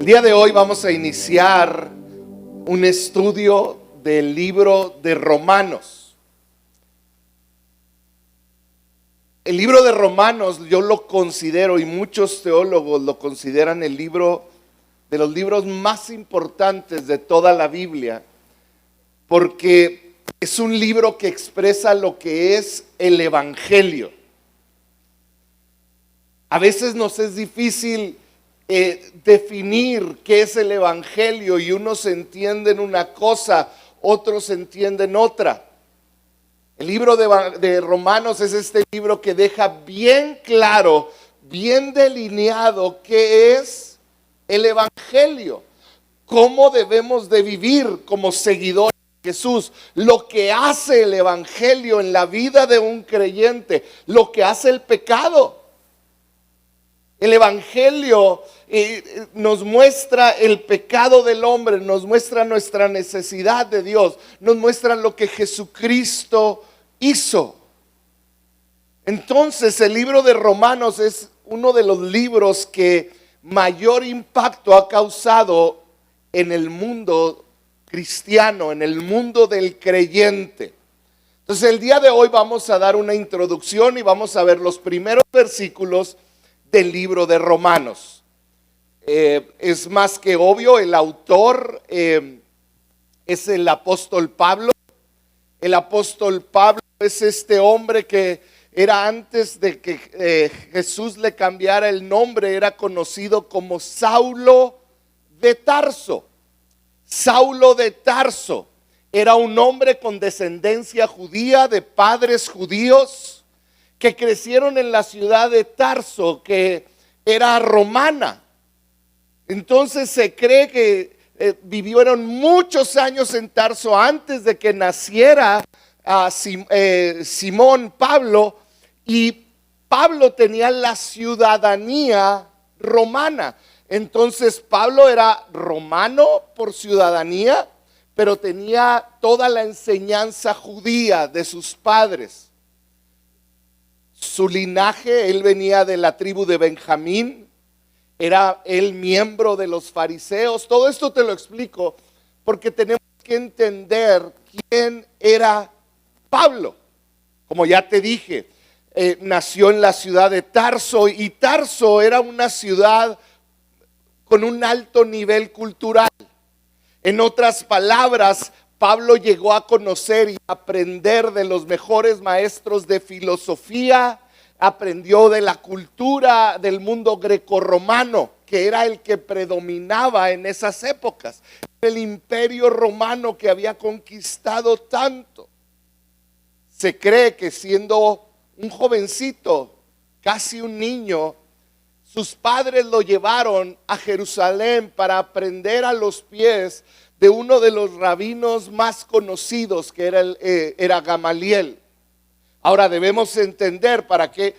El día de hoy vamos a iniciar un estudio del libro de Romanos. El libro de Romanos yo lo considero, y muchos teólogos lo consideran, el libro de los libros más importantes de toda la Biblia, porque es un libro que expresa lo que es el Evangelio. A veces nos es difícil definir qué es el Evangelio, y unos entienden una cosa, otros entienden otra. El libro de Romanos es este libro que deja bien claro, bien delineado qué es el Evangelio, cómo debemos de vivir como seguidores de Jesús, lo que hace el Evangelio en la vida de un creyente, lo que hace el pecado. El Evangelio nos muestra el pecado del hombre, nos muestra nuestra necesidad de Dios, nos muestra lo que Jesucristo hizo. Entonces, el libro de Romanos es uno de los libros que mayor impacto ha causado en el mundo cristiano, en el mundo del creyente. Entonces, el día de hoy vamos a dar una introducción y vamos a ver los primeros versículos del libro de Romanos. Es más que obvio, el autor es el apóstol Pablo. El apóstol Pablo es este hombre que era, antes de que Jesús le cambiara el nombre, era conocido como Saulo de Tarso. Saulo de Tarso era un hombre con descendencia judía, de padres judíos, que crecieron en la ciudad de Tarso, que era romana. Entonces se cree que vivieron muchos años en Tarso antes de que naciera Simón Pablo, y Pablo tenía la ciudadanía romana. Entonces Pablo era romano por ciudadanía, pero tenía toda la enseñanza judía de sus padres. Su linaje, él venía de la tribu de Benjamín, era él miembro de los fariseos. Todo esto te lo explico porque tenemos que entender quién era Pablo. Como ya te dije, nació en la ciudad de Tarso, y Tarso era una ciudad con un alto nivel cultural. En otras palabras, Pablo llegó a conocer y aprender de los mejores maestros de filosofía, aprendió de la cultura del mundo grecorromano, que era el que predominaba en esas épocas, el imperio romano que había conquistado tanto. Se cree que siendo un jovencito, casi un niño, sus padres lo llevaron a Jerusalén para aprender a los pies de uno de los rabinos más conocidos, que era Gamaliel. Ahora debemos entender para qué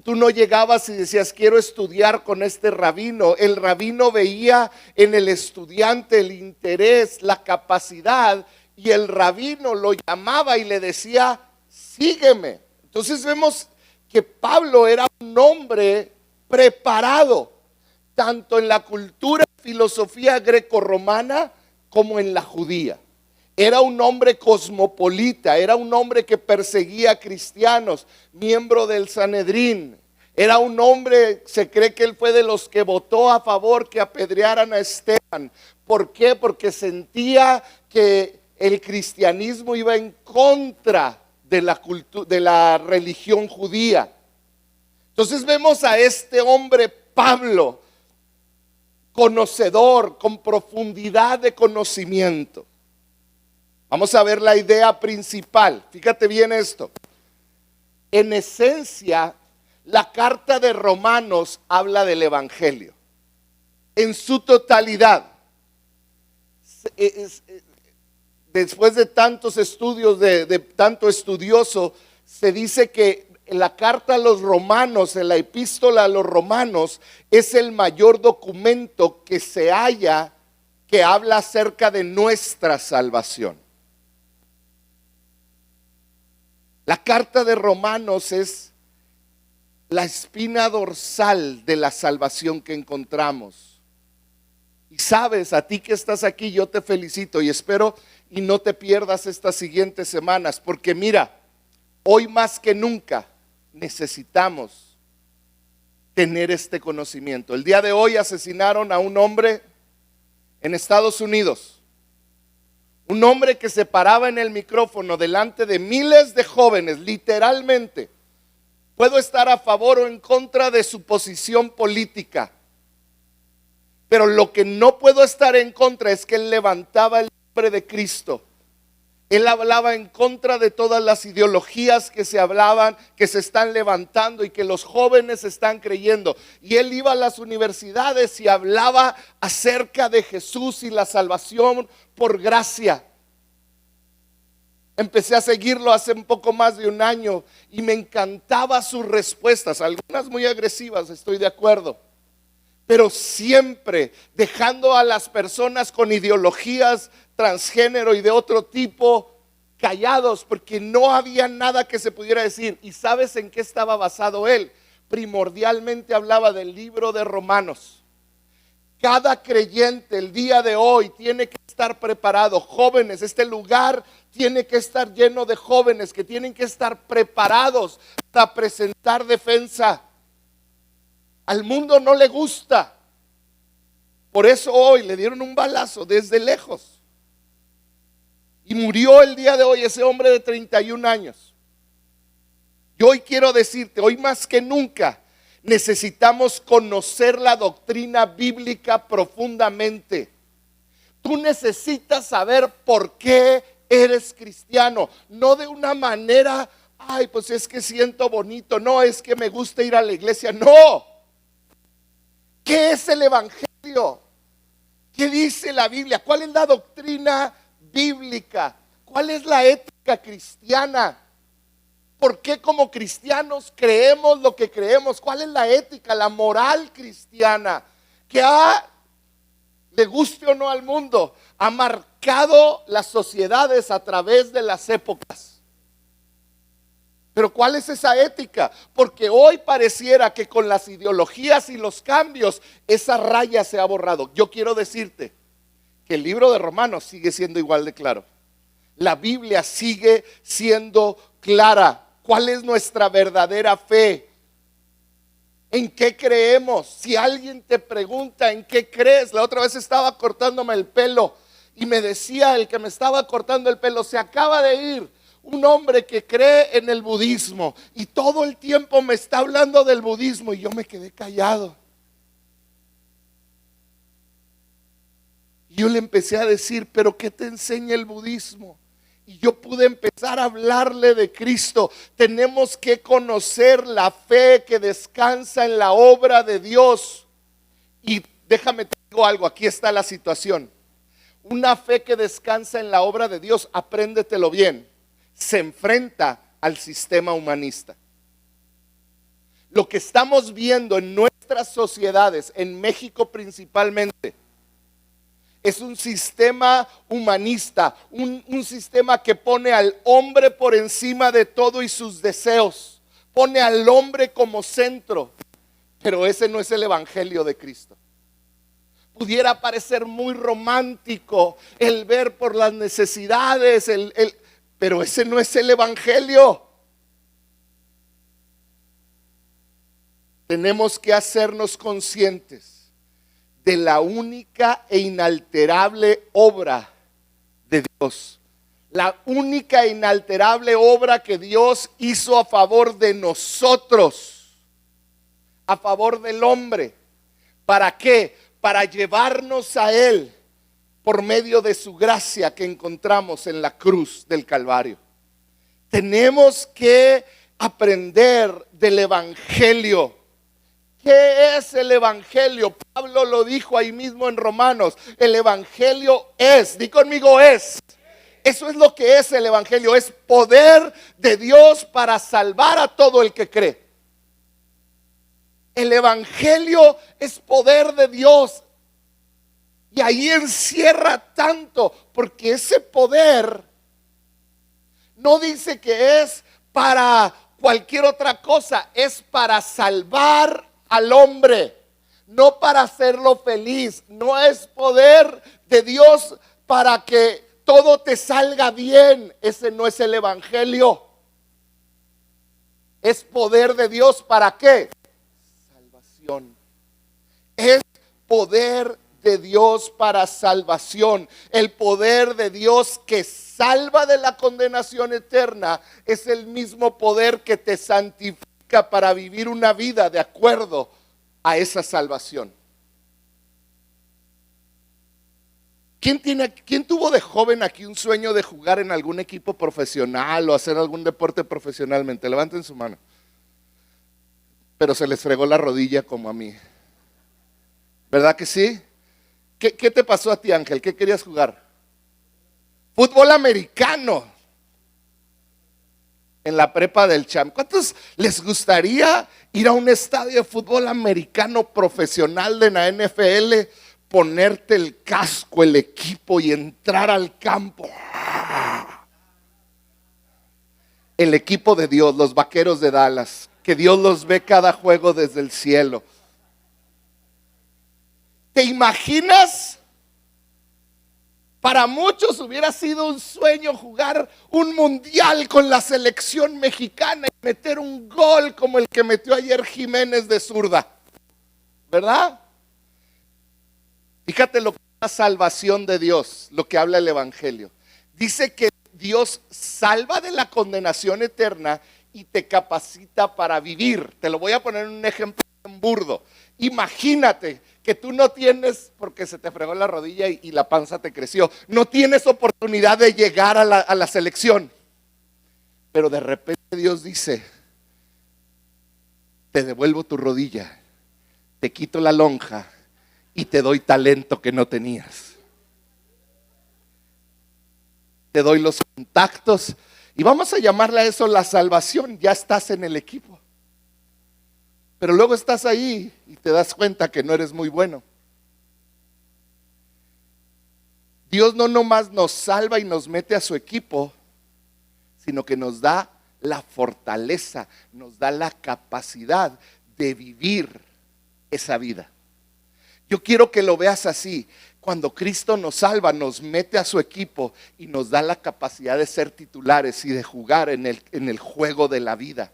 tú no llegabas y decías quiero estudiar con este rabino. El rabino veía en el estudiante el interés, la capacidad, y el rabino lo llamaba y le decía sígueme. Entonces vemos que Pablo era un hombre preparado, tanto en la cultura y filosofía grecorromana como en la judía. Era un hombre cosmopolita, era un hombre que perseguía a cristianos, miembro del Sanedrín. Era un hombre, se cree que él fue de los que votó a favor que apedrearan a Esteban. ¿Por qué? Porque sentía que el cristianismo iba en contra de la religión judía. Entonces vemos a este hombre Pablo, conocedor, con profundidad de conocimiento. Vamos a ver la idea principal. Fíjate bien esto. En esencia, la carta de Romanos habla del Evangelio en su totalidad. Después de tantos estudios, de tanto estudioso, se dice que la carta a los romanos, en la epístola a los romanos, es el mayor documento que se halla que habla acerca de nuestra salvación. La carta de Romanos es la espina dorsal de la salvación que encontramos. Y sabes, a ti que estás aquí, yo te felicito y espero y no te pierdas estas siguientes semanas, porque mira, hoy más que nunca necesitamos tener este conocimiento. El día de hoy asesinaron a un hombre en Estados Unidos, un hombre que se paraba en el micrófono delante de miles de jóvenes, literalmente. Puedo estar a favor o en contra de su posición política, pero lo que no puedo estar en contra es que él levantaba el nombre de Cristo. Él hablaba en contra de todas las ideologías que se hablaban, que se están levantando y que los jóvenes están creyendo. Y él iba a las universidades y hablaba acerca de Jesús y la salvación por gracia. Empecé a seguirlo hace un poco más de un año y me encantaba sus respuestas, algunas muy agresivas, estoy de acuerdo, pero siempre dejando a las personas con ideologías transgénero y de otro tipo callados, porque no había nada que se pudiera decir. ¿Y sabes en qué estaba basado él? Primordialmente hablaba del libro de Romanos. Cada creyente el día de hoy tiene que estar preparado. Jóvenes, este lugar tiene que estar lleno de jóvenes que tienen que estar preparados para presentar defensa. Al mundo no le gusta. Por eso hoy le dieron un balazo desde lejos. Y murió el día de hoy ese hombre de 31 años. Yo hoy quiero decirte, hoy más que nunca, necesitamos conocer la doctrina bíblica profundamente. Tú necesitas saber por qué eres cristiano, no de una manera, ay, pues es que siento bonito, no, es que me gusta ir a la iglesia, no. ¿Qué es el evangelio? ¿Qué dice la Biblia? ¿Cuál es la doctrina bíblica? ¿Cuál es la ética cristiana? ¿Por qué como cristianos creemos lo que creemos? ¿Cuál es la ética, la moral cristiana? Que le guste o no al mundo, ha marcado las sociedades a través de las épocas. Pero ¿cuál es esa ética? Porque hoy pareciera que con las ideologías y los cambios, esa raya se ha borrado. Yo quiero decirte que el libro de Romanos sigue siendo igual de claro. La Biblia sigue siendo clara. ¿Cuál es nuestra verdadera fe? ¿En qué creemos? Si alguien te pregunta ¿en qué crees? La otra vez estaba cortándome el pelo y me decía el que me estaba cortando el pelo, se acaba de ir un hombre que cree en el budismo y todo el tiempo me está hablando del budismo y yo me quedé callado. Y yo le empecé a decir, ¿pero qué te enseña el budismo? Y yo pude empezar a hablarle de Cristo. Tenemos que conocer la fe que descansa en la obra de Dios. Y déjame te digo algo, aquí está la situación. Una fe que descansa en la obra de Dios, apréndetelo bien, se enfrenta al sistema humanista. Lo que estamos viendo en nuestras sociedades, en México principalmente, es un sistema humanista, un sistema que pone al hombre por encima de todo y sus deseos. Pone al hombre como centro, pero ese no es el evangelio de Cristo. Pudiera parecer muy romántico el ver por las necesidades, pero ese no es el evangelio. Tenemos que hacernos conscientes de la única e inalterable obra de Dios. La única e inalterable obra que Dios hizo a favor de nosotros, a favor del hombre. ¿Para qué? Para llevarnos a Él por medio de su gracia que encontramos en la cruz del Calvario. Tenemos que aprender del evangelio. ¿Qué es el evangelio? Pablo lo dijo ahí mismo en Romanos. El evangelio es, di conmigo es. Eso es lo que es el evangelio. Es poder de Dios para salvar a todo el que cree. El evangelio es poder de Dios. Y ahí encierra tanto, porque ese poder no dice que es para cualquier otra cosa, es para salvar al hombre. no para hacerlo feliz. No es poder de Dios para que todo te salga bien. Ese no es el evangelio. Es poder de Dios, ¿para qué? Salvación. Es poder de Dios para salvación. El poder de Dios que salva de la condenación eterna es el mismo poder que te santifica para vivir una vida de acuerdo a esa salvación. ¿Quién tuvo de joven aquí un sueño de jugar en algún equipo profesional o hacer algún deporte profesionalmente? Levanten su mano. Pero se les fregó la rodilla como a mí. ¿Verdad que sí? ¿Qué te pasó a ti, Ángel? ¿Qué querías jugar? Fútbol americano. En la prepa del Cham. ¿Cuántos les gustaría ir a un estadio de fútbol americano profesional de la NFL? Ponerte el casco, el equipo y entrar al campo. El equipo de Dios, los Vaqueros de Dallas, que Dios los ve cada juego desde el cielo. ¿Te imaginas? Para muchos hubiera sido un sueño jugar un mundial con la selección mexicana y meter un gol como el que metió ayer Jiménez de zurda, ¿verdad? Fíjate lo que es la salvación de Dios, lo que habla el evangelio. Dice que Dios salva de la condenación eterna y te capacita para vivir. Te lo voy a poner en un ejemplo burdo. Imagínate que tú no tienes, porque se te fregó la rodilla y la panza te creció, no tienes oportunidad de llegar a la selección. Pero de repente Dios dice, te devuelvo tu rodilla, te quito la lonja y te doy talento que no tenías. Te doy los contactos y vamos a llamarle a eso la salvación. Ya estás en el equipo. Pero luego estás ahí y te das cuenta que no eres muy bueno. Dios no nomás nos salva y nos mete a su equipo, sino que nos da la fortaleza, nos da la capacidad de vivir esa vida. Yo quiero que lo veas así. Cuando Cristo nos salva, nos mete a su equipo y nos da la capacidad de ser titulares y de jugar en el juego de la vida.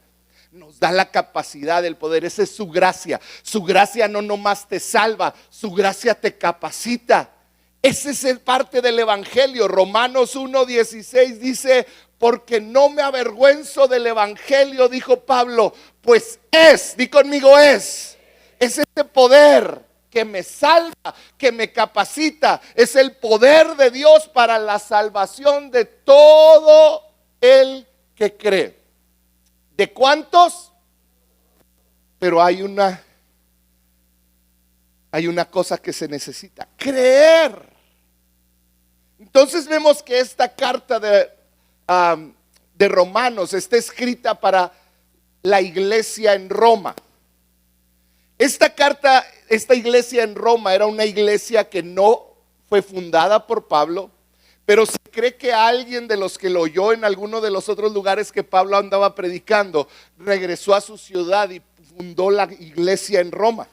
Nos da la capacidad, el poder. Esa es su gracia. Su gracia no nomás te salva, su gracia te capacita. Ese es el parte del evangelio. Romanos 1:16 dice, porque no me avergüenzo del evangelio, dijo Pablo, pues di conmigo es ese poder que me salva, que me capacita. Es el poder de Dios para la salvación de todo el que cree. ¿De cuántos? Pero hay una cosa que se necesita: creer. Entonces vemos que esta carta de Romanos está escrita para la iglesia en Roma. Esta iglesia en Roma era una iglesia que no fue fundada por Pablo, pero se cree que alguien de los que lo oyó en alguno de los otros lugares que Pablo andaba predicando, regresó a su ciudad y fundó la iglesia en Roma.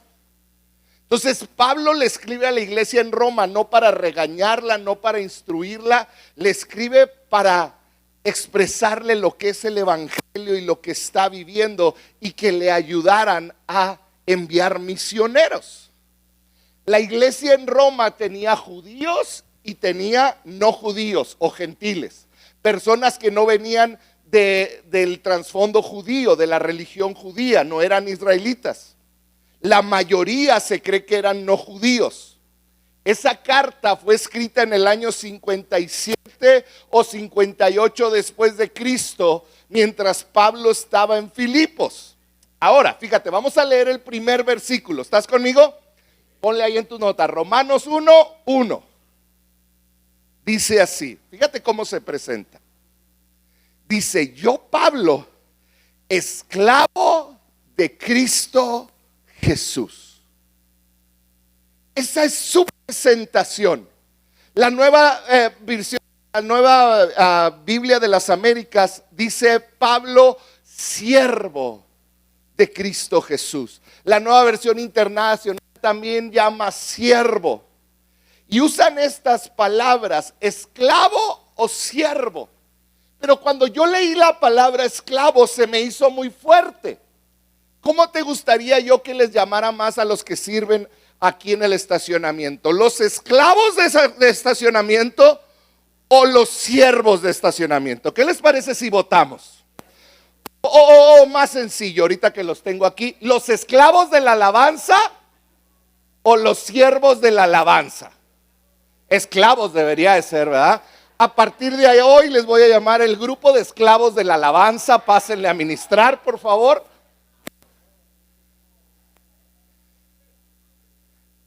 Entonces Pablo le escribe a la iglesia en Roma, no para regañarla, no para instruirla, le escribe para expresarle lo que es el evangelio y lo que está viviendo y que le ayudaran a enviar misioneros. La iglesia en Roma tenía judíos y tenía no judíos o gentiles, personas que no venían del trasfondo judío, de la religión judía, no eran israelitas. La mayoría se cree que eran no judíos. Esa carta fue escrita en el año 57 o 58 después de Cristo, mientras Pablo estaba en Filipos. Ahora, fíjate, vamos a leer el primer versículo. ¿Estás conmigo? Ponle ahí en tu nota, Romanos 1:1. Dice así, fíjate cómo se presenta. Dice, yo Pablo, esclavo de Cristo Jesús. Esa es su presentación. La nueva versión, la nueva Biblia de las Américas dice Pablo, siervo de Cristo Jesús. La nueva versión internacional también llama siervo. Y usan estas palabras, esclavo o siervo. Pero cuando yo leí la palabra esclavo se me hizo muy fuerte. ¿Cómo te gustaría yo que les llamara más a los que sirven aquí en el estacionamiento? ¿Los esclavos de estacionamiento o los siervos de estacionamiento? ¿Qué les parece si votamos? O más sencillo, ahorita que los tengo aquí, ¿los esclavos de la alabanza o los siervos de la alabanza? Esclavos debería de ser, ¿verdad? A partir de hoy les voy a llamar el grupo de esclavos de la alabanza. Pásenle a ministrar, por favor.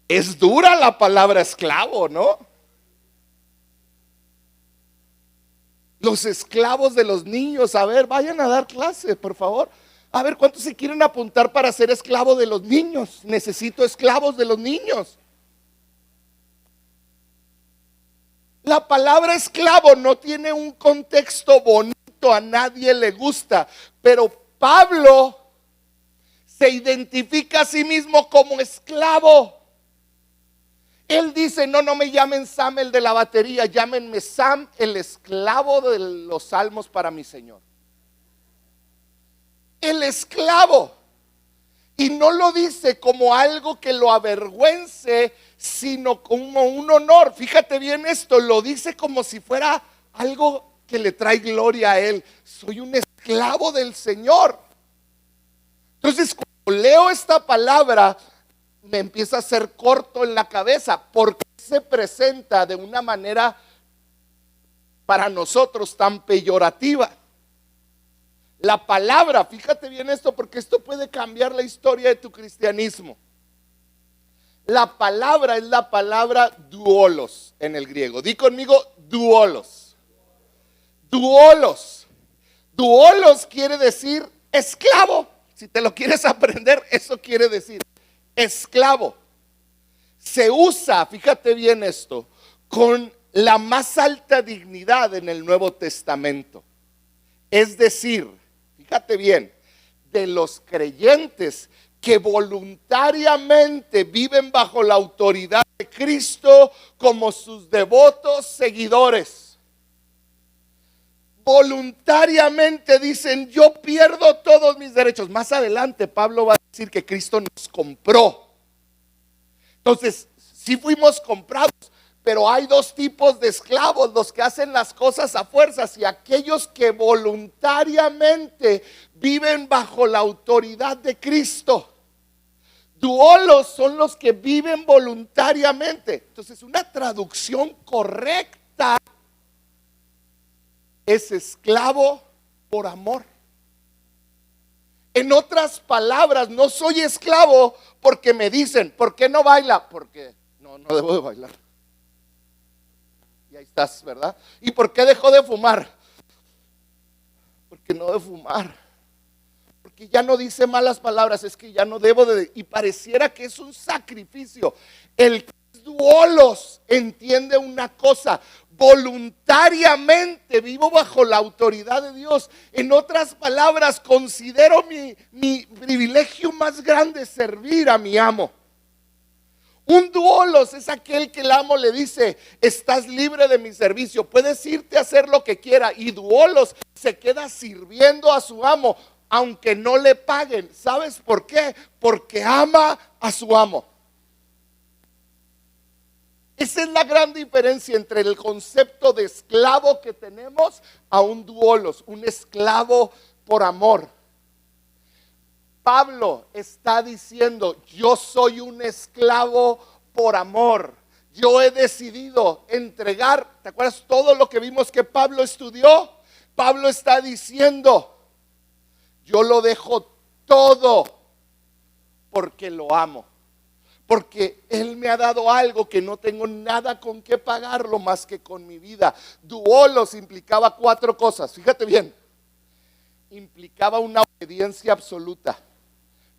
Es dura la palabra esclavo, ¿no? Los esclavos de los niños. A ver, vayan a dar clase, por favor. A ver, ¿cuántos se quieren apuntar para ser esclavo de los niños? Necesito esclavos de los niños. La palabra esclavo no tiene un contexto bonito, a nadie le gusta, pero Pablo se identifica a sí mismo como esclavo. Él dice, no me llamen Sam el de la batería, llámenme Sam el esclavo de los salmos para mi Señor. El esclavo. Y no lo dice como algo que lo avergüence, sino como un honor. Fíjate bien esto, lo dice como si fuera algo que le trae gloria a él. Soy un esclavo del Señor. Entonces, cuando leo esta palabra, me empieza a hacer corto en la cabeza, porque se presenta de una manera para nosotros tan peyorativa. La palabra, fíjate bien esto, porque esto puede cambiar la historia de tu cristianismo. La palabra es la palabra duolos en el griego. Di conmigo duolos. Duolos. Duolos quiere decir esclavo. Si te lo quieres aprender, eso quiere decir esclavo. Se usa, fíjate bien esto, con la más alta dignidad en el Nuevo Testamento. Es decir, fíjate bien, de los creyentes que voluntariamente viven bajo la autoridad de Cristo como sus devotos seguidores. Voluntariamente dicen, yo pierdo todos mis derechos. Más adelante Pablo va a decir que Cristo nos compró. Entonces, sí fuimos comprados, pero hay dos tipos de esclavos: los que hacen las cosas a fuerzas y aquellos que voluntariamente viven bajo la autoridad de Cristo. Duolos son los que viven voluntariamente. Entonces, una traducción correcta es esclavo por amor. En otras palabras, no soy esclavo porque me dicen, ¿por qué no baila? Porque no debo de bailar. Y ahí estás, ¿verdad? ¿Y por qué dejó de fumar? Porque no de fumar. Porque ya no dice malas palabras, es que ya no debo de. Y pareciera que es un sacrificio. El que es duolos entiende una cosa: voluntariamente vivo bajo la autoridad de Dios. En otras palabras, considero mi privilegio más grande servir a mi amo. Un duolos es aquel que el amo le dice, estás libre de mi servicio, puedes irte a hacer lo que quiera. Y duolos se queda sirviendo a su amo, aunque no le paguen. ¿Sabes por qué? Porque ama a su amo. Esa es la gran diferencia entre el concepto de esclavo que tenemos a un duolos, un esclavo por amor. Pablo está diciendo, yo soy un esclavo por amor. Yo he decidido entregar, ¿te acuerdas todo lo que vimos que Pablo estudió? Pablo está diciendo, yo lo dejo todo porque lo amo. Porque Él me ha dado algo que no tengo nada con qué pagarlo más que con mi vida. Duolos implicaba 4 cosas, fíjate bien. Implicaba una obediencia absoluta.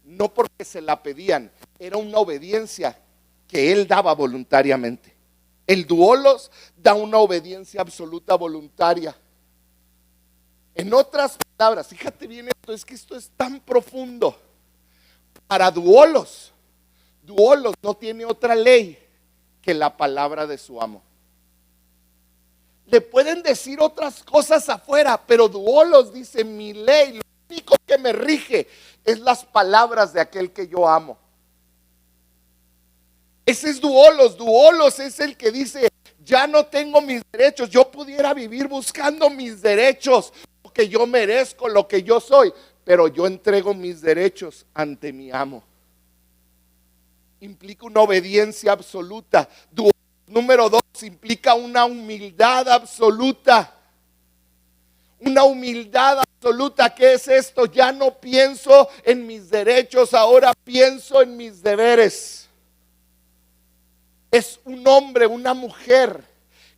No porque se la pedían, era una obediencia que Él daba voluntariamente. El duolos da una obediencia absoluta voluntaria. En otras palabras, fíjate bien esto, es que esto es tan profundo. Para duolos, Duolos no tiene otra ley que la palabra de su amo. Le pueden decir otras cosas afuera, pero Duolos dice: mi ley, lo único que me rige es las palabras de aquel que yo amo. Ese es Duolos. Duolos es el que dice: ya no tengo mis derechos. Yo pudiera vivir buscando mis derechos, lo que yo merezco, lo que yo soy, pero yo entrego mis derechos ante mi amo. Implica una obediencia absoluta. Número 2, implica una humildad absoluta. Una humildad absoluta. ¿Qué es esto? Ya no pienso en mis derechos, ahora pienso en mis deberes. Es un hombre, una mujer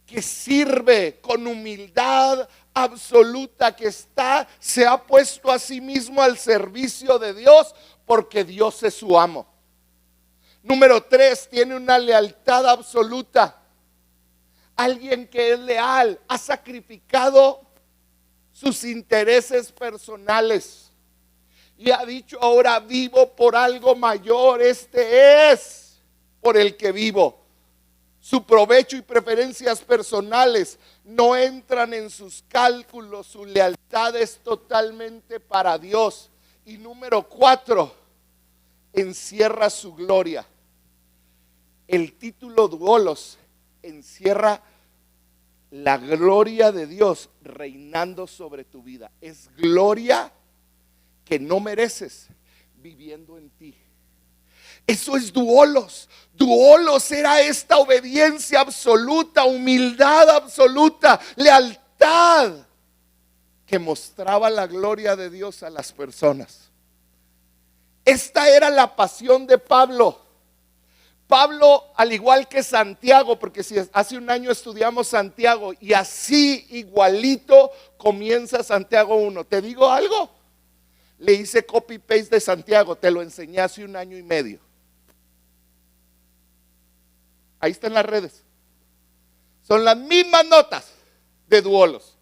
que sirve con humildad absoluta, que se ha puesto a sí mismo al servicio de Dios porque Dios es su amo. Número 3, tiene una lealtad absoluta. Alguien que es leal, ha sacrificado sus intereses personales y ha dicho: ahora vivo por algo mayor, este es por el que vivo. Su provecho y preferencias personales no entran en sus cálculos, su lealtad es totalmente para Dios. Y número 4, encierra su gloria. El título Duolos encierra la gloria de Dios reinando sobre tu vida. Es gloria que no mereces viviendo en ti. Eso es Duolos. Duolos era esta obediencia absoluta, humildad absoluta, lealtad que mostraba la gloria de Dios a las personas. Esta era la pasión de Pablo. Pablo, al igual que Santiago, porque si hace un año estudiamos Santiago y así igualito comienza Santiago 1. ¿Te digo algo? Le hice copy paste de Santiago, te lo enseñé hace un año y medio. Ahí está en las redes. Son las mismas notas de Duolos.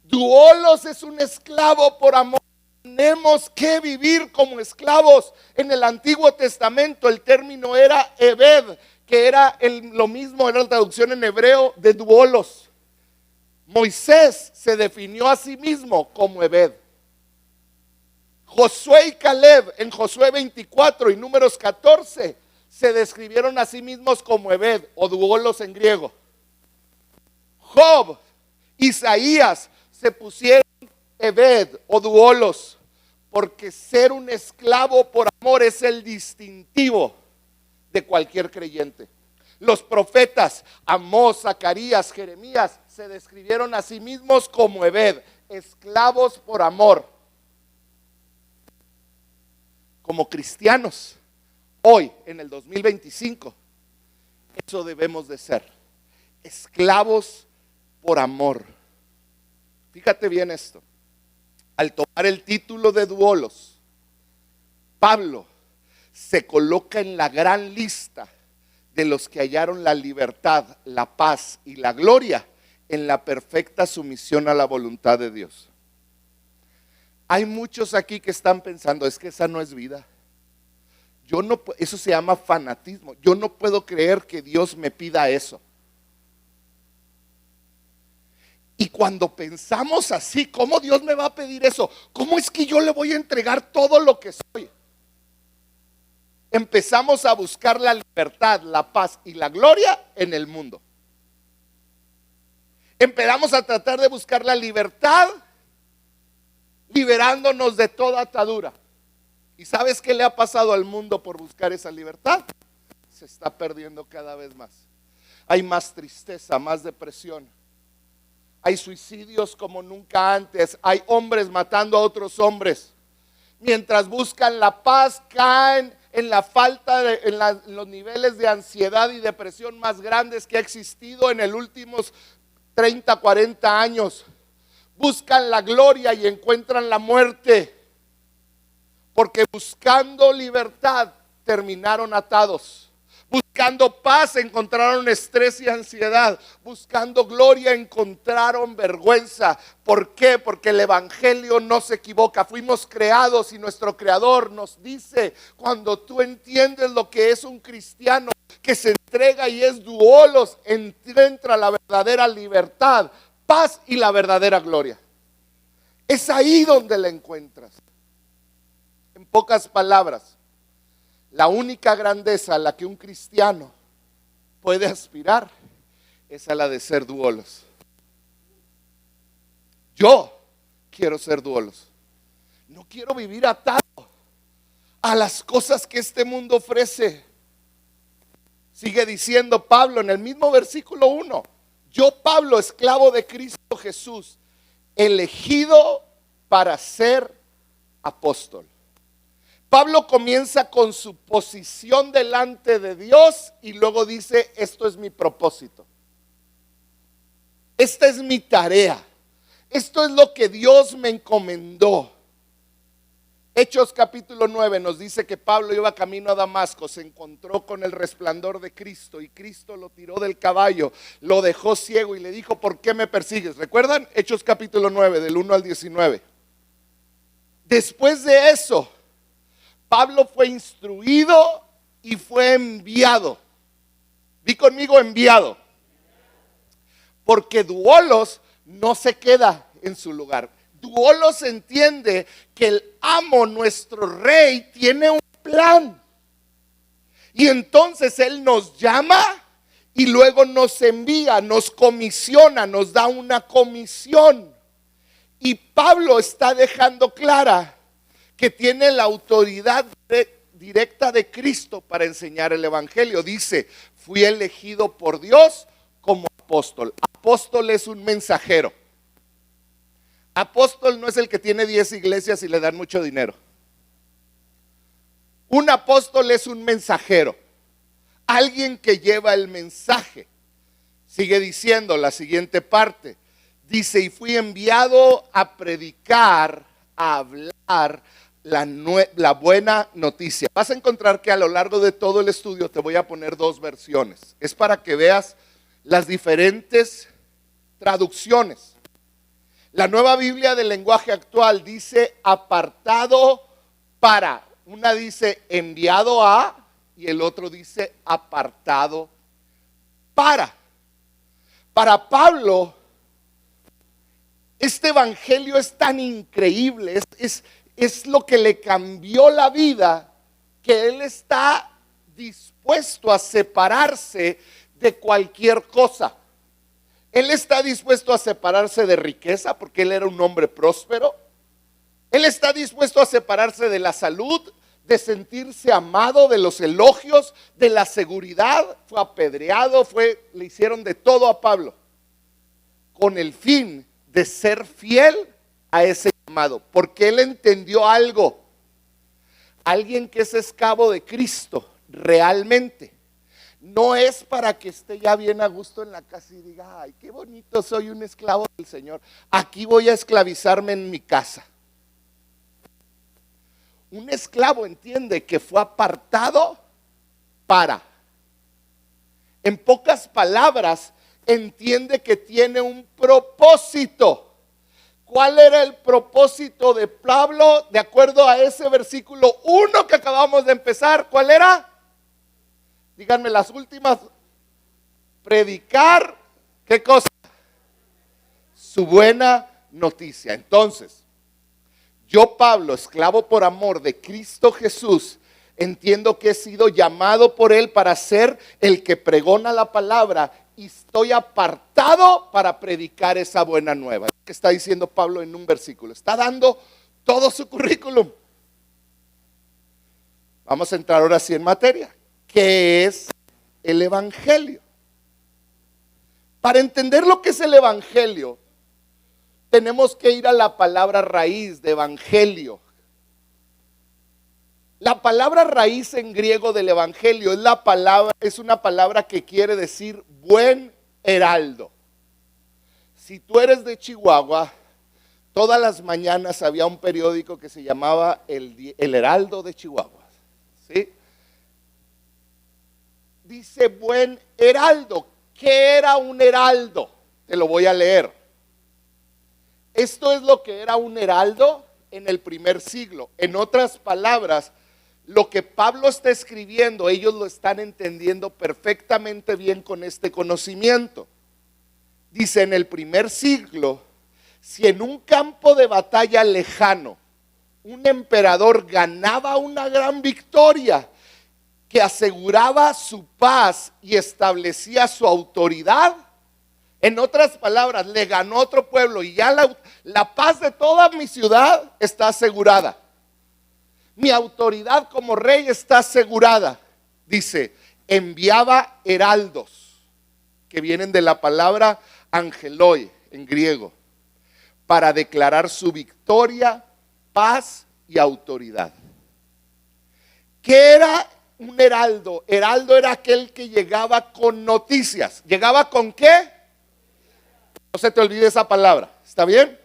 Duolos es un esclavo por amor. Tenemos que vivir como esclavos. En el Antiguo Testamento el término era Ebed, que era lo mismo, era la traducción en hebreo de Duolos. Moisés se definió a sí mismo como Ebed. Josué y Caleb en Josué 24 y Números 14 se describieron a sí mismos como Ebed o Duolos en griego. Job, Isaías se pusieron Ebed o Duolos, porque ser un esclavo por amor es el distintivo de cualquier creyente. Los profetas Amós, Zacarías, Jeremías se describieron a sí mismos como Ebed, esclavos por amor. Como cristianos, hoy en el 2025, eso debemos de ser, esclavos por amor. Fíjate bien esto. Al tomar el título de Duolos, Pablo se coloca en la gran lista de los que hallaron la libertad, la paz y la gloria en la perfecta sumisión a la voluntad de Dios. Hay muchos aquí que están pensando: es que esa no es vida. Eso se llama fanatismo. Yo no puedo creer que Dios me pida eso. Y cuando pensamos así, ¿cómo Dios me va a pedir eso? ¿Cómo es que yo le voy a entregar todo lo que soy? Empezamos a buscar la libertad, la paz y la gloria en el mundo. Empezamos a tratar de buscar la libertad liberándonos de toda atadura. ¿Y sabes qué le ha pasado al mundo por buscar esa libertad? Se está perdiendo cada vez más. Hay más tristeza, más depresión. Hay suicidios como nunca antes. Hay hombres matando a otros hombres. Mientras buscan la paz, caen en la falta en los niveles de ansiedad y depresión más grandes que ha existido en los últimos 30, 40 años. Buscan la gloria y encuentran la muerte. Porque buscando libertad terminaron atados. Buscando paz encontraron estrés y ansiedad. Buscando gloria encontraron vergüenza. ¿Por qué? Porque el evangelio no se equivoca. Fuimos creados y nuestro creador nos dice, cuando tú entiendes lo que es un cristiano que se entrega y es duolos, entra la verdadera libertad, paz y la verdadera gloria. Es ahí donde la encuentras. En pocas palabras, la única grandeza a la que un cristiano puede aspirar es a la de ser duolos. Yo quiero ser duolos. No quiero vivir atado a las cosas que este mundo ofrece. Sigue diciendo Pablo en el mismo versículo 1. Yo, Pablo, esclavo de Cristo Jesús, elegido para ser apóstol. Pablo comienza con su posición delante de Dios y luego dice, esto es mi propósito. Esta es mi tarea. Esto es lo que Dios me encomendó. Hechos capítulo 9 nos dice que Pablo iba camino a Damasco, se encontró con el resplandor de Cristo y Cristo lo tiró del caballo, lo dejó ciego y le dijo, ¿por qué me persigues? ¿Recuerdan? Hechos capítulo 9 del 1 al 19. Después de eso, Pablo fue instruido y fue enviado. Di conmigo, enviado. Porque duolos no se queda en su lugar. Duolos entiende que el amo, nuestro rey, tiene un plan. Y entonces él nos llama y luego nos envía, nos comisiona, nos da una comisión. Y Pablo está dejando clara que tiene la autoridad directa de Cristo para enseñar el evangelio. Dice, fui elegido por Dios como apóstol. Apóstol es un mensajero. Apóstol no es el que tiene 10 iglesias y le dan mucho dinero. Un apóstol es un mensajero, alguien que lleva el mensaje. Sigue diciendo la siguiente parte. Dice, y fui enviado a predicar, a hablar la buena noticia. Vas a encontrar que a lo largo de todo el estudio te voy a poner dos versiones. Es para que veas las diferentes traducciones. La Nueva Biblia del lenguaje actual dice apartado para. Una dice enviado a y el otro dice apartado para. Para Pablo, este evangelio es tan increíble, es lo que le cambió la vida, que él está dispuesto a separarse de cualquier cosa. Él está dispuesto a separarse de riqueza porque él era un hombre próspero. Él está dispuesto a separarse de la salud, de sentirse amado, de los elogios, de la seguridad. Fue apedreado, le hicieron de todo a Pablo, con el fin de ser fiel a ese llamado, porque él entendió algo. Alguien que es esclavo de Cristo realmente no es para que esté ya bien a gusto en la casa y diga, ay, qué bonito, soy un esclavo del Señor, aquí voy a esclavizarme en mi casa. Un esclavo entiende que fue apartado para. En pocas palabras, entiende que tiene un propósito. ¿Cuál era el propósito de Pablo? De acuerdo a ese versículo 1 que acabamos de empezar, ¿cuál era? Díganme las últimas. Predicar, ¿qué cosa? Su buena noticia. Entonces, yo, Pablo, esclavo por amor de Cristo Jesús, entiendo que he sido llamado por él para ser el que pregona la palabra y estoy apartado para predicar esa buena nueva. ¿Qué está diciendo Pablo en un versículo? Está dando todo su currículum. Vamos a entrar ahora sí en materia. ¿Qué es el evangelio? Para entender lo que es el evangelio, tenemos que ir a la palabra raíz de evangelio. La palabra raíz en griego del evangelio es una palabra que quiere decir buen heraldo. Si tú eres de Chihuahua, todas las mañanas había un periódico que se llamaba El Heraldo de Chihuahua, ¿sí? dice buen heraldo. ¿Qué era un heraldo? Te lo voy a leer. Esto es lo que era un heraldo en el primer siglo. En otras palabras, lo que Pablo está escribiendo, ellos lo están entendiendo perfectamente bien con este conocimiento. Dice, en el primer siglo, si en un campo de batalla lejano un emperador ganaba una gran victoria que aseguraba su paz y establecía su autoridad, en otras palabras, le ganó a otro pueblo y ya la paz de toda mi ciudad está asegurada. Mi autoridad como rey está asegurada. Dice, enviaba heraldos, que vienen de la palabra angeloi en griego, para declarar su victoria, paz y autoridad. ¿Qué era un heraldo? Heraldo era aquel que llegaba con noticias. ¿Llegaba con qué? No se te olvide esa palabra, ¿está bien?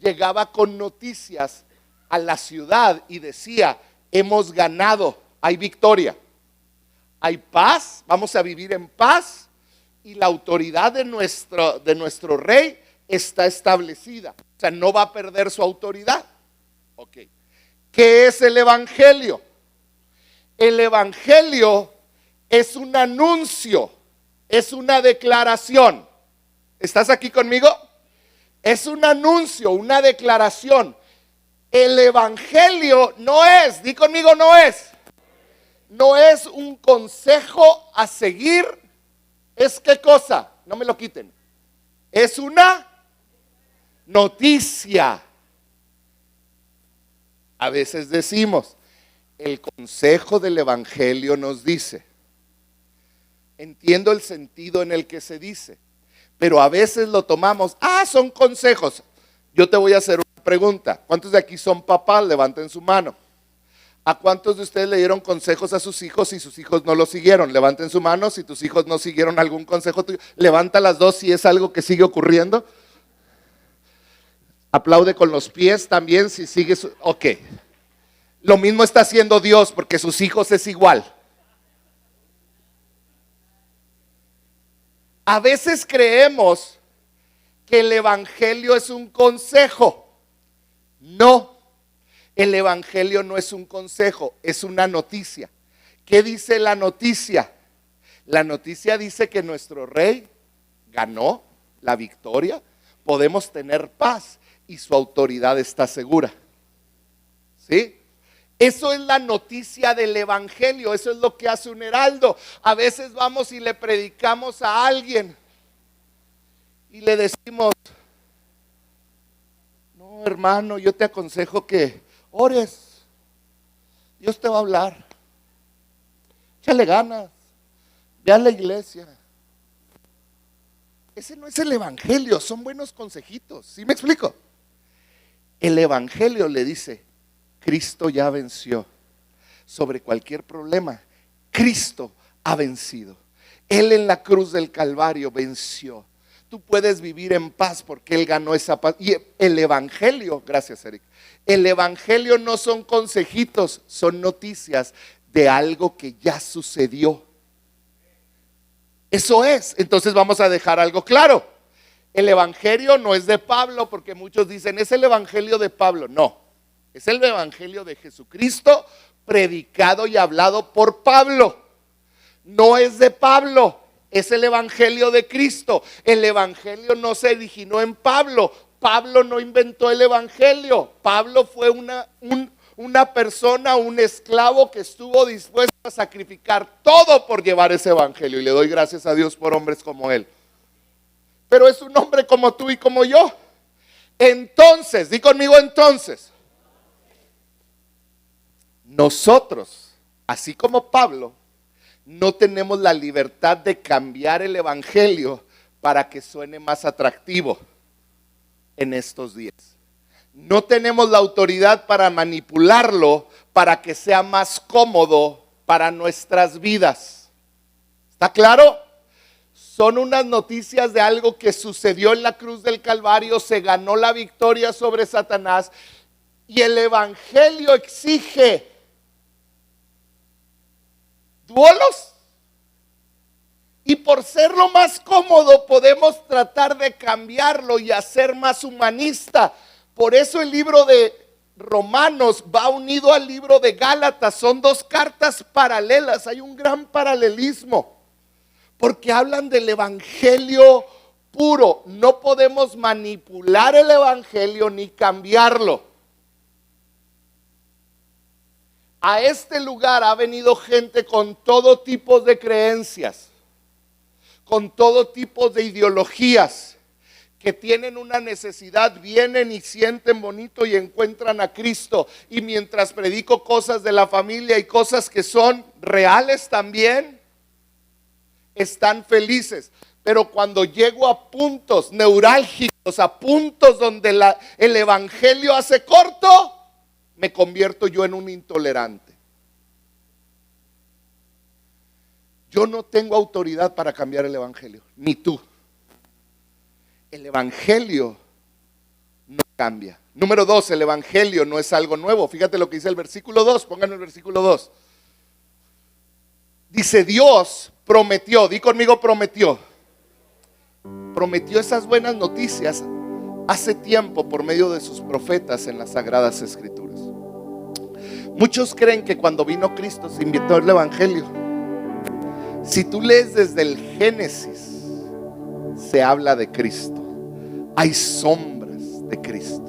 Llegaba con noticias a la ciudad y decía, hemos ganado, hay victoria, hay paz, vamos a vivir en paz y la autoridad de nuestro rey está establecida. O sea, no va a perder su autoridad. Ok. ¿Qué es el evangelio? El evangelio es un anuncio, es una declaración. ¿Estás aquí conmigo? Es un anuncio, una declaración. El evangelio no es, di conmigo, no es un consejo a seguir. ¿Es qué cosa? No me lo quiten. Es una noticia. A veces decimos, el consejo del evangelio nos dice. Entiendo el sentido en el que se dice, pero a veces lo tomamos, son consejos. Yo te voy a hacer una pregunta. ¿Cuántos de aquí son papás? Levanten su mano. ¿A cuántos de ustedes le dieron consejos a sus hijos y sus hijos no lo siguieron? Levanten su mano si tus hijos no siguieron algún consejo tuyo. Levanta las dos si es algo que sigue ocurriendo. Aplaude con los pies también si sigues. Ok. Lo mismo está haciendo Dios porque sus hijos es igual. A veces creemos que el evangelio es un consejo. No, el evangelio no es un consejo, es una noticia. ¿Qué dice la noticia? La noticia dice que nuestro rey ganó la victoria, podemos tener paz y su autoridad está segura. ¿Sí? Eso es la noticia del evangelio, eso es lo que hace un heraldo. A veces vamos y le predicamos a alguien y le decimos, no hermano, yo te aconsejo que ores, Dios te va a hablar, échale ganas, ve a la iglesia. Ese no es el evangelio, son buenos consejitos, ¿sí me explico? El evangelio le dice, Cristo ya venció sobre cualquier problema. Cristo ha vencido. Él en la cruz del Calvario venció. Tú puedes vivir en paz porque Él ganó esa paz. Y el evangelio, gracias Eric, el evangelio no son consejitos, son noticias de algo que ya sucedió. Eso es. Entonces vamos a dejar algo claro. El evangelio no es de Pablo porque muchos dicen, es el evangelio de Pablo. No. Es el evangelio de Jesucristo predicado y hablado por Pablo. No es de Pablo, es el evangelio de Cristo. El evangelio no se originó en Pablo. Pablo no inventó el evangelio. Pablo fue una persona, un esclavo que estuvo dispuesto a sacrificar todo por llevar ese evangelio. Y le doy gracias a Dios por hombres como él. Pero es un hombre como tú y como yo. Entonces, di conmigo entonces. Nosotros, así como Pablo, no tenemos la libertad de cambiar el evangelio para que suene más atractivo en estos días. No tenemos la autoridad para manipularlo para que sea más cómodo para nuestras vidas. ¿Está claro? Son unas noticias de algo que sucedió en la cruz del Calvario, se ganó la victoria sobre Satanás y el evangelio exige duelos, Y por ser lo más cómodo podemos tratar de cambiarlo y hacer más humanista. Por eso el libro de Romanos va unido al libro de Gálatas. Son dos cartas paralelas. Hay un gran paralelismo. Porque hablan del evangelio puro. No podemos manipular el evangelio ni cambiarlo. A este lugar ha venido gente con todo tipo de creencias, con todo tipo de ideologías, que tienen una necesidad, vienen y sienten bonito y encuentran a Cristo. Y mientras predico cosas de la familia y cosas que son reales también, están felices. Pero cuando llego a puntos neurálgicos, a puntos donde el evangelio hace corto, me convierto yo en un intolerante. Yo no tengo autoridad para cambiar el evangelio, ni tú. El evangelio no cambia. Número 2, el evangelio no es algo nuevo. Fíjate lo que dice el versículo 2, pongan el versículo 2. Dice, Dios prometió, di conmigo prometió. Prometió esas buenas noticias hace tiempo por medio de sus profetas en las Sagradas Escrituras. Muchos creen que cuando vino Cristo se inventó el evangelio. Si tú lees desde el Génesis, se habla de Cristo. Hay sombras de Cristo.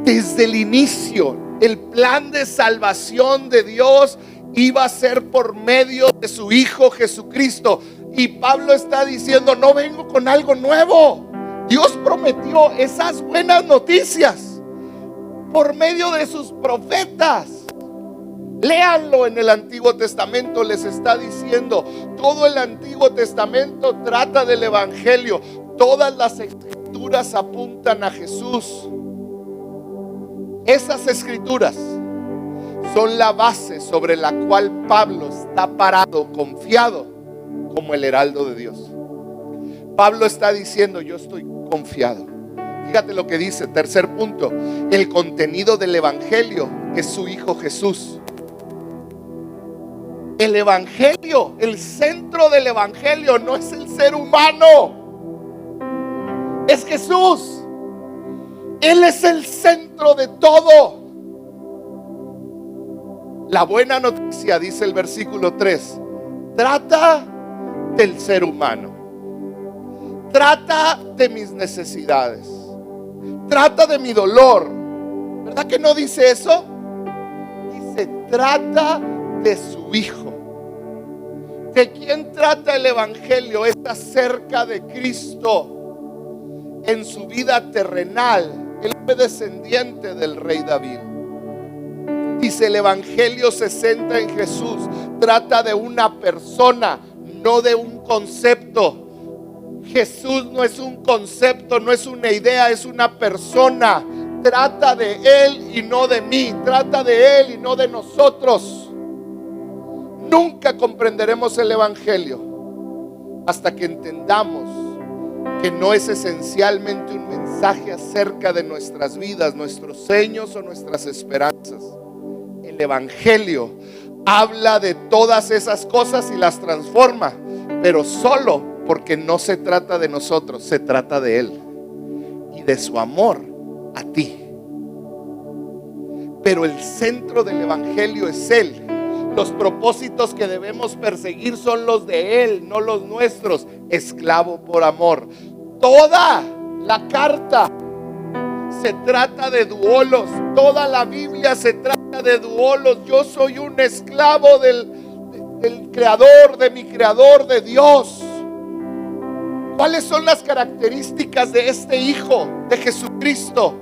Desde el inicio, el plan de salvación de Dios iba a ser por medio de su Hijo Jesucristo. Y Pablo está diciendo, no vengo con algo nuevo. Dios prometió esas buenas noticias por medio de sus profetas. Léanlo en el Antiguo Testamento, les está diciendo. Todo el Antiguo Testamento trata del evangelio. Todas las escrituras apuntan a Jesús. Esas escrituras son la base sobre la cual Pablo está parado, confiado, como el heraldo de Dios. Pablo está diciendo, yo estoy confiado. Fíjate lo que dice, tercer punto, el contenido del evangelio es su Hijo Jesús. El evangelio, el centro del evangelio no es el ser humano, es Jesús. Él es el centro de todo. La buena noticia, dice el versículo 3, trata del ser humano, trata de mis necesidades, trata de mi dolor. ¿Verdad que no dice eso? Dice, trata de su Hijo. ¿De quién trata el evangelio? Es acerca de Cristo en su vida terrenal. Él fue descendiente del rey David. Dice, el evangelio se centra en Jesús. Trata de una persona, no de un concepto. Jesús no es un concepto, no es una idea, es una persona. Trata de Él y no de mí. Trata de Él y no de nosotros. Nunca comprenderemos el evangelio hasta que entendamos que no es esencialmente un mensaje acerca de nuestras vidas, nuestros sueños o nuestras esperanzas. El evangelio habla de todas esas cosas y las transforma, pero solo porque no se trata de nosotros, se trata de Él y de su amor a ti. Pero el centro del evangelio es Él. Los propósitos que debemos perseguir son los de Él, no los nuestros. Esclavo por amor. Toda la carta se trata de duolos. Toda la Biblia se trata de duolos. Yo soy un esclavo del creador, de mi creador, de Dios. ¿Cuáles son las características de este Hijo de Jesucristo?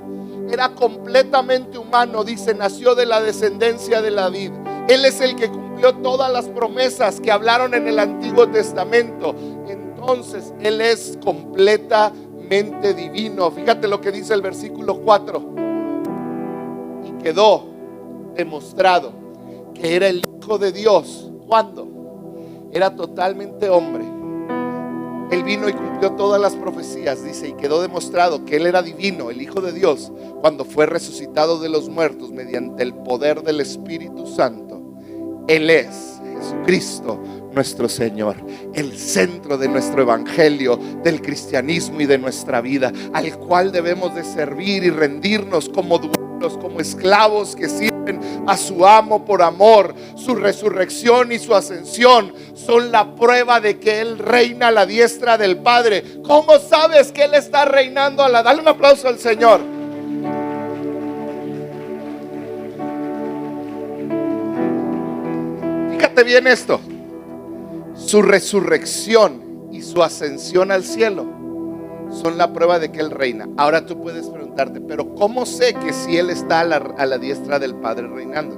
Era completamente humano, dice, nació de la descendencia de David. Él es el que cumplió todas las promesas que hablaron en el Antiguo Testamento. Entonces, Él es completamente divino. Fíjate lo que dice el versículo 4. Y quedó demostrado que era el Hijo de Dios. ¿Cuándo? Era totalmente hombre. Él vino y cumplió todas las profecías, dice, y quedó demostrado que Él era divino, el Hijo de Dios, cuando fue resucitado de los muertos mediante el poder del Espíritu Santo. Él es Jesucristo, nuestro Señor, el centro de nuestro evangelio, del cristianismo y de nuestra vida, al cual debemos de servir y rendirnos como dueños, como esclavos que sirven a su amo por amor. Su resurrección y su ascensión son la prueba de que Él reina a la diestra del Padre. ¿Cómo sabes que Él está reinando a la? Dale un aplauso al Señor. Fíjate bien esto. Su resurrección y su ascensión al cielo son la prueba de que Él reina. Ahora tú puedes preguntarte, pero ¿cómo sé que si Él está a la diestra del Padre reinando?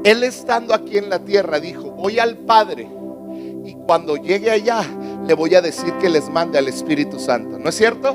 Él, estando aquí en la tierra, dijo: voy al Padre, y cuando llegue allá le voy a decir que les mande al Espíritu Santo. ¿No es cierto?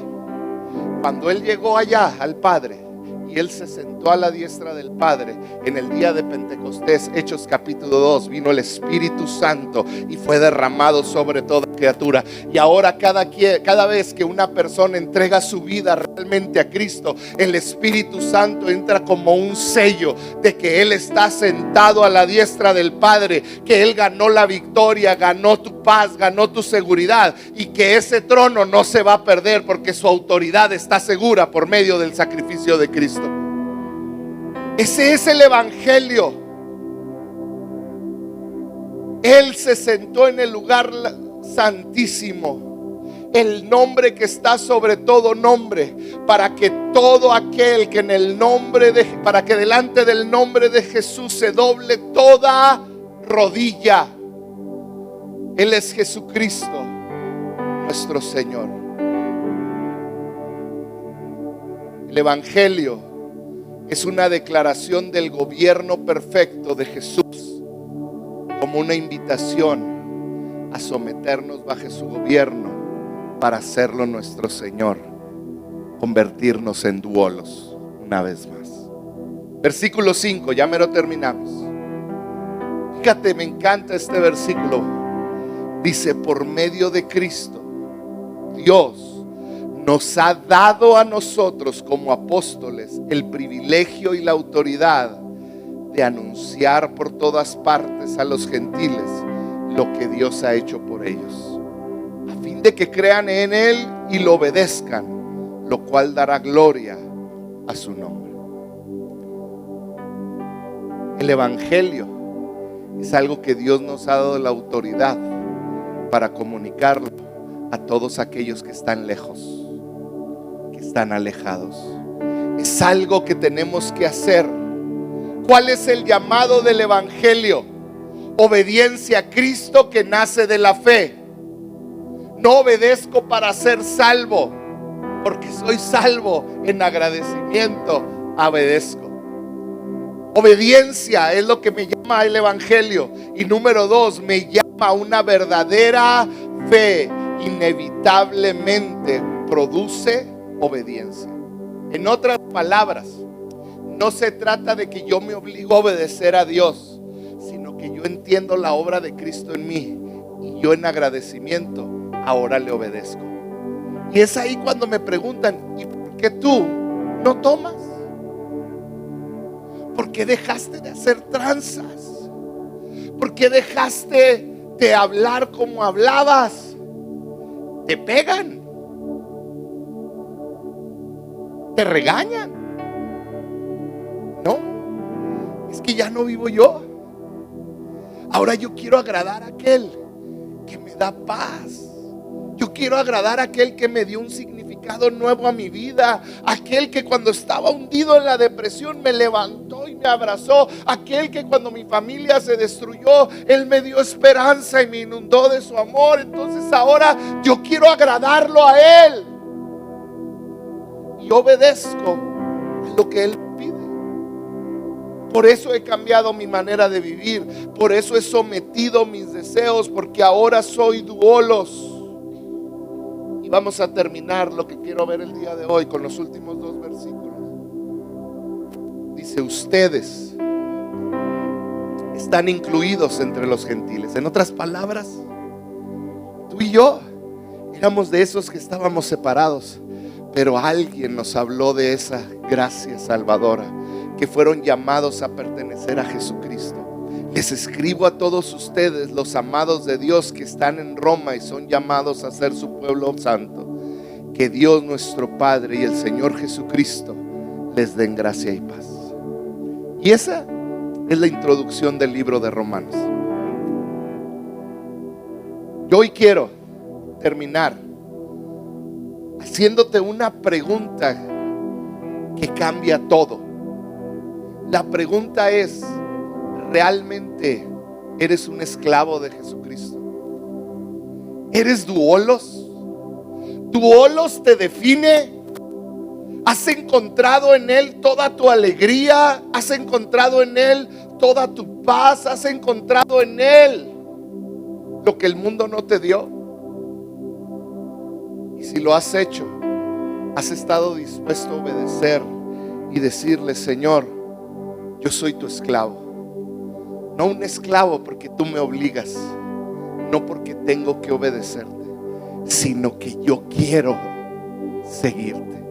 Cuando Él llegó allá al Padre y Él se sentó a la diestra del Padre en el día de Pentecostés, Hechos capítulo 2, vino el Espíritu Santo y fue derramado sobre toda criatura. Y ahora cada vez que una persona entrega su vida realmente a Cristo, el Espíritu Santo entra como un sello de que Él está sentado a la diestra del Padre, que Él ganó la victoria, ganó tu paz, ganó tu seguridad, y que ese trono no se va a perder porque su autoridad está segura por medio del sacrificio de Cristo. Ese es el evangelio. Él se sentó en el lugar santísimo, el nombre que está sobre todo nombre, para que todo aquel que en el nombre para que delante del nombre de Jesús se doble toda rodilla. Él es Jesucristo, nuestro Señor. El evangelio es una declaración del gobierno perfecto de Jesús, como una invitación a someternos bajo su gobierno para hacerlo nuestro Señor, convertirnos en duolos una vez más. Versículo 5, ya mero terminamos. Fíjate, me encanta este versículo. Dice: por medio de Cristo, Dios nos ha dado a nosotros como apóstoles el privilegio y la autoridad de anunciar por todas partes a los gentiles lo que Dios ha hecho por ellos, a fin de que crean en Él y lo obedezcan, lo cual dará gloria a su nombre. El evangelio es algo que Dios nos ha dado la autoridad para comunicarlo a todos aquellos que están lejos, que están alejados. Es algo que tenemos que hacer. ¿Cuál es el llamado del evangelio? Obediencia a Cristo que nace de la fe. No obedezco para ser salvo, porque soy salvo. En agradecimiento obedezco. Obediencia es lo que me llama el evangelio. Y número 2, me llama a una verdadera fe. Inevitablemente produce obediencia. En otras palabras, no se trata de que yo me obligo a obedecer a Dios, sino que yo entiendo la obra de Cristo en mí y yo en agradecimiento ahora le obedezco. Y es ahí cuando me preguntan: ¿y por qué tú no tomas? ¿Por qué dejaste de hacer tranzas? ¿Por qué dejaste de hablar como hablabas? Te pegan, te regañan. No, es que ya no vivo yo. Ahora yo quiero agradar a aquel que me da paz. Yo quiero agradar a aquel que me dio un significado nuevo a mi vida. Aquel que cuando estaba hundido en la depresión me levantó y me abrazó. Aquel que cuando mi familia se destruyó, Él me dio esperanza y me inundó de su amor. Entonces ahora yo quiero agradarlo a Él. Y obedezco a lo que Él pide. Por eso he cambiado mi manera de vivir. Por eso he sometido mis deseos. Porque ahora soy duolos. Y vamos a terminar lo que quiero ver el día de hoy con los últimos 2 versículos. Dice: ustedes están incluidos entre los gentiles. En otras palabras, tú y yo éramos de esos que estábamos separados, pero alguien nos habló de esa gracia salvadora, que fueron llamados a pertenecer a Jesucristo. Les escribo a todos ustedes, los amados de Dios que están en Roma y son llamados a ser su pueblo santo, que Dios nuestro Padre y el Señor Jesucristo les den gracia y paz. Y esa es la introducción del libro de Romanos. Yo hoy quiero terminar haciéndote una pregunta que cambia todo. La pregunta es: ¿realmente eres un esclavo de Jesucristo? ¿Eres duolos? ¿Duolos te define? ¿Has encontrado en Él toda tu alegría? ¿Has encontrado en Él toda tu paz? ¿Has encontrado en Él lo que el mundo no te dio? Y si lo has hecho, ¿has estado dispuesto a obedecer y decirle: Señor, yo soy tu esclavo? No un esclavo porque tú me obligas, no porque tengo que obedecerte, sino que yo quiero seguirte.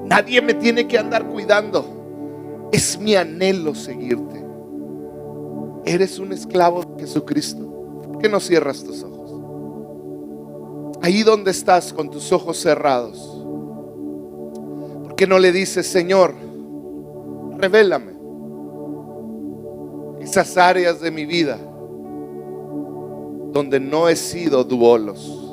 Nadie me tiene que andar cuidando, es mi anhelo seguirte. ¿Eres un esclavo de Jesucristo? ¿Por qué no cierras tus ojos? Ahí donde estás con tus ojos cerrados, ¿por qué no le dices: Señor, revélame esas áreas de mi vida donde no he sido duolos,